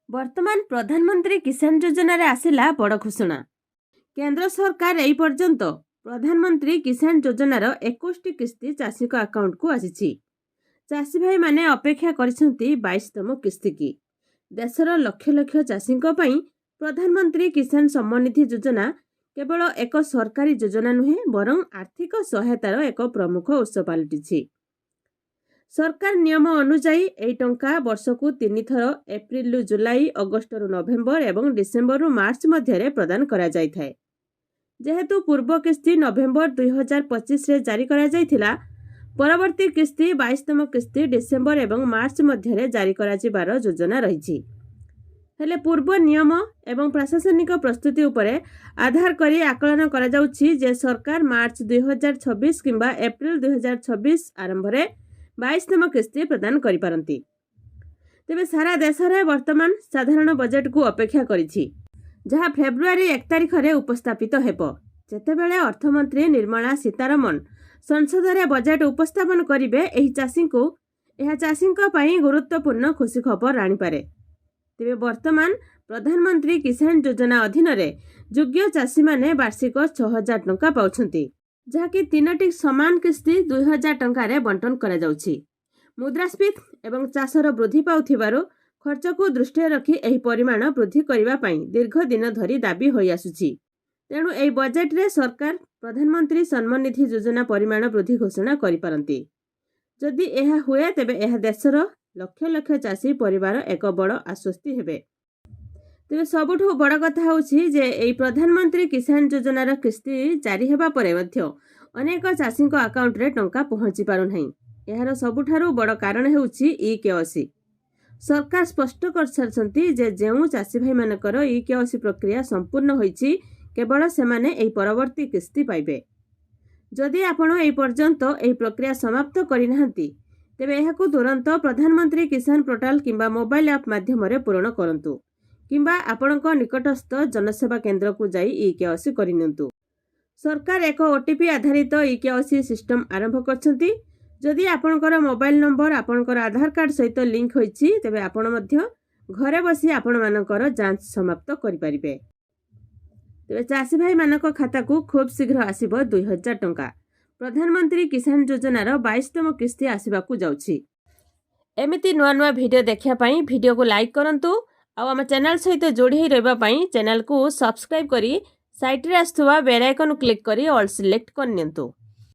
ବର୍ତ୍ତମାନ ପ୍ରଧାନମନ୍ତ୍ରୀ କିଷାନ ଯୋଜନାରେ ଆସିଲା ବଡ଼ ଘୋଷଣା। କେନ୍ଦ୍ର ସରକାର ଏହି ପର୍ଯ୍ୟନ୍ତ ପ୍ରଧାନମନ୍ତ୍ରୀ କିଷାନ ଯୋଜନାର 21ଟି କିସ୍ତି ଚାଷୀଙ୍କ ଆକାଉଣ୍ଟକୁ ଆସିଛି। ଚାଷୀ ଭାଇମାନେ ଅପେକ୍ଷା କରିଛନ୍ତି 22ତମ କିସ୍ତିକି। ଦେଶର ଲକ୍ଷ ଲକ୍ଷ ଚାଷୀଙ୍କ ପାଇଁ ପ୍ରଧାନମନ୍ତ୍ରୀ କିଷାନ ସମ୍ମାନ ନିଧି ଯୋଜନା କେବଳ ଏକ ସରକାରୀ ଯୋଜନା ନୁହେଁ, ବରଂ ଆର୍ଥିକ ସହାୟତାର ଏକ ପ୍ରମୁଖ ଉତ୍ସ ପାଲଟିଛି। ସରକାର ନିୟମ ଅନୁଯାୟୀ ଏହି ଟଙ୍କା ବର୍ଷକୁ 3 ଥର ଏପ୍ରିଲରୁ ଜୁଲାଇ, ଅଗଷ୍ଟରୁ ନଭେମ୍ବର ଏବଂ ଡିସେମ୍ବରରୁ ମାର୍ଚ୍ଚ ମଧ୍ୟରେ ପ୍ରଦାନ କରାଯାଇଥାଏ। ଯେହେତୁ ପୂର୍ବ କିସ୍ତି ନଭେମ୍ବର 2025ରେ ଜାରି କରାଯାଇଥିଲା, ପରବର୍ତ୍ତୀ କିସ୍ତି 22ତମ କିସ୍ତି ଡିସେମ୍ବର ଏବଂ ମାର୍ଚ୍ଚ ମଧ୍ୟରେ ଜାରି କରାଯିବାର ଯୋଜନା ରହିଛି। ହେଲେ ପୂର୍ବ ନିୟମ ଏବଂ ପ୍ରଶାସନିକ ପ୍ରସ୍ତୁତି ଉପରେ ଆଧାର କରି ଆକଳନ କରାଯାଉଛି ଯେ ସରକାର ମାର୍ଚ୍ଚ 2026 କିମ୍ବା ଏପ୍ରିଲ 2026 ଆରମ୍ଭରେ 22ତମ କିସ୍ତି ପ୍ରଦାନ କରିପାରନ୍ତି। ତେବେ ସାରା ଦେଶରେ ବର୍ତ୍ତମାନ ସାଧାରଣ ବଜେଟକୁ ଅପେକ୍ଷା କରିଛି, ଯାହା ଫେବୃଆରୀ 1 ତାରିଖରେ ଉପସ୍ଥାପିତ ହେବ। ଯେତେବେଳେ ଅର୍ଥମନ୍ତ୍ରୀ ନିର୍ମଳା ସୀତାରମଣ ସଂସଦରେ ବଜେଟ୍ ଉପସ୍ଥାପନ କରିବେ, ଏହା ଚାଷୀଙ୍କ ପାଇଁ ଗୁରୁତ୍ୱପୂର୍ଣ୍ଣ ଖୁସି ଖବର ଆଣିପାରେ। ତେବେ ବର୍ତ୍ତମାନ ପ୍ରଧାନମନ୍ତ୍ରୀ କିଷାନ ଯୋଜନା ଅଧୀନରେ ଯୋଗ୍ୟ ଚାଷୀମାନେ ବାର୍ଷିକ 6,000 ଟଙ୍କା ପାଉଛନ୍ତି, ଯାହାକି 3ଟି ସମାନ କିସ୍ତି 2,000 ଟଙ୍କାରେ ବଣ୍ଟନ କରାଯାଉଛି। ମୁଦ୍ରାସ୍ଫୀତି ଏବଂ ଚାଷର ବୃଦ୍ଧି ପାଉଥିବାରୁ ଖର୍ଚ୍ଚକୁ ଦୃଷ୍ଟିରେ ରଖି ଏହି ପରିମାଣ ବୃଦ୍ଧି କରିବା ପାଇଁ ଦୀର୍ଘ ଦିନ ଧରି ଦାବି ହୋଇଆସୁଛି। ତେଣୁ ଏହି ବଜେଟରେ ସରକାର ପ୍ରଧାନମନ୍ତ୍ରୀ ସମ୍ମାନ ନିଧି ଯୋଜନା ପରିମାଣ ବୃଦ୍ଧି ଘୋଷଣା କରିପାରନ୍ତି। ଯଦି ଏହା ହୁଏ, ତେବେ ଏହା ଦେଶର ଲକ୍ଷ ଲକ୍ଷ ଚାଷୀ ପରିବାର ଏକ ବଡ଼ ଆଶ୍ୱସ୍ତି ହେବେ। ତେବେ ସବୁଠୁ ବଡ଼ କଥା ହେଉଛି ଯେ ଏହି ପ୍ରଧାନମନ୍ତ୍ରୀ କିଷାନ ଯୋଜନାର କିସ୍ତି ଜାରି ହେବା ପରେ ମଧ୍ୟ ଅନେକ ଚାଷୀଙ୍କ ଆକାଉଣ୍ଟରେ ଟଙ୍କା ପହଞ୍ଚି ପାରୁନାହିଁ। ଏହାର ସବୁଠାରୁ ବଡ଼ କାରଣ ହେଉଛି ଇ-କେୱାଇସି। ସରକାର ସ୍ପଷ୍ଟ କରିସାରିଛନ୍ତି ଯେ ଯେଉଁ ଚାଷୀ ଭାଇମାନଙ୍କର ଇ-କେୱାଇସି ପ୍ରକ୍ରିୟା ସମ୍ପୂର୍ଣ୍ଣ ହୋଇଛି, କେବଳ ସେମାନେ ଏହି ପରବର୍ତ୍ତୀ କିସ୍ତି ପାଇବେ। ଯଦି ଆପଣ ଏହି ପର୍ଯ୍ୟନ୍ତ ଏହି ପ୍ରକ୍ରିୟା ସମାପ୍ତ କରିନାହାନ୍ତି, ତେବେ ଏହାକୁ ତୁରନ୍ତ ପ୍ରଧାନମନ୍ତ୍ରୀ କିଷାନ ପୋର୍ଟାଲ କିମ୍ବା ମୋବାଇଲ ଆପ୍ ମାଧ୍ୟମରେ ପୂରଣ କରନ୍ତୁ, କିମ୍ବା ଆପଣଙ୍କ ନିକଟସ୍ଥ ଜନସେବା କେନ୍ଦ୍ରକୁ ଯାଇ ଇ-କେୱାଇସି କରିନିଅନ୍ତୁ। ସରକାର ଏକ OTP ଆଧାରିତ ଇ-କେୱାଇସି ସିଷ୍ଟମ ଆରମ୍ଭ କରିଛନ୍ତି। ଯଦି ଆପଣଙ୍କର ମୋବାଇଲ ନମ୍ବର ଆପଣଙ୍କର ଆଧାର କାର୍ଡ ସହିତ ଲିଙ୍କ ହୋଇଛି, ତେବେ ଆପଣ ମଧ୍ୟ ଘରେ ବସି ଆପଣମାନଙ୍କର ଯାଞ୍ଚ ସମାପ୍ତ କରିପାରିବେ। ତେବେ ଚାଷୀ ଭାଇମାନଙ୍କ ଖାତାକୁ ଖୁବ୍ ଶୀଘ୍ର ଆସିବ 2,000 ଟଙ୍କା। ପ୍ରଧାନମନ୍ତ୍ରୀ କିଷାନ ଯୋଜନାର 22ତମ କିସ୍ତି ଆସିବାକୁ ଯାଉଛି। ଏମିତି ନୂଆ ନୂଆ ଭିଡ଼ିଓ ଦେଖିବା ପାଇଁ ଭିଡ଼ିଓକୁ ଲାଇକ୍ କରନ୍ତୁ, ଆଉ ଆମ ଚ୍ୟାନେଲ ସହିତ ଯୋଡ଼ି ହୋଇ ରହିବା ପାଇଁ ଚ୍ୟାନେଲକୁ ସବସ୍କ୍ରାଇବ୍ କରି ସାଇଟ୍ରେ ଆସୁଥିବା ବେଲ୍ ଆଇକନ୍ କ୍ଲିକ୍ କରି ଅଲ୍ ସିଲେକ୍ଟ କରିନିଅନ୍ତୁ।